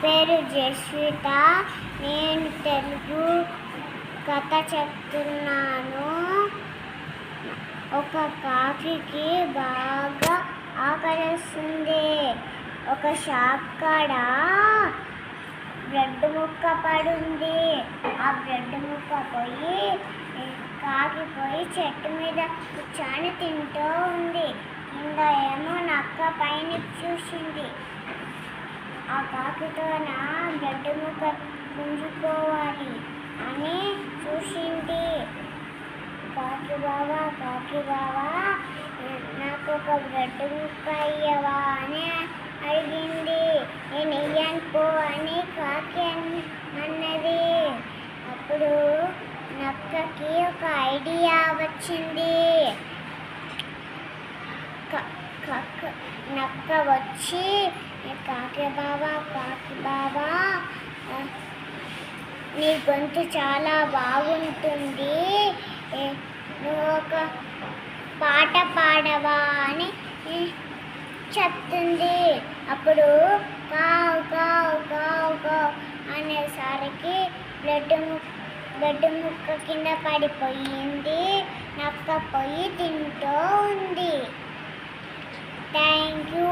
పేరు జస్విత. నేను తెలుగు కథ చెప్తున్నాను. ఒక కాకికి బాగా ఆకలిస్తుంది. ఒక షాప్ కాడ బ్రెడ్ ముక్క పడుంది. ఆ బ్రెడ్ ముక్క కాకి చెట్టు మీద కూర్చొని తింటూ ఉంది. కింద ఏమో నక్క పైన చూసింది. ఆ కాకితో నా బ్రెడ్ ముక్క గుంజుకోవాలి అని చూసింది. కాకి బావా నాకు ఒక బ్రెడ్ ముక్క అయ్యవా అని అడిగింది. నేను ఇయ్యను పో అని కాకి అన్నది. అప్పుడు నక్కకి ఒక ఐడియా వచ్చింది. నక్క వచ్చి కాకి బావా నీ గొంతు చాలా బాగుంటుంది, నువ్వు ఒక పాట పాడవా అని చెప్తుంది. అప్పుడు కావు కావు కావు కావు అనేసరికి బ్రెడ్ ముక్క కింద పడిపోయింది. నక్క తింటూ ఉంది. Thank you.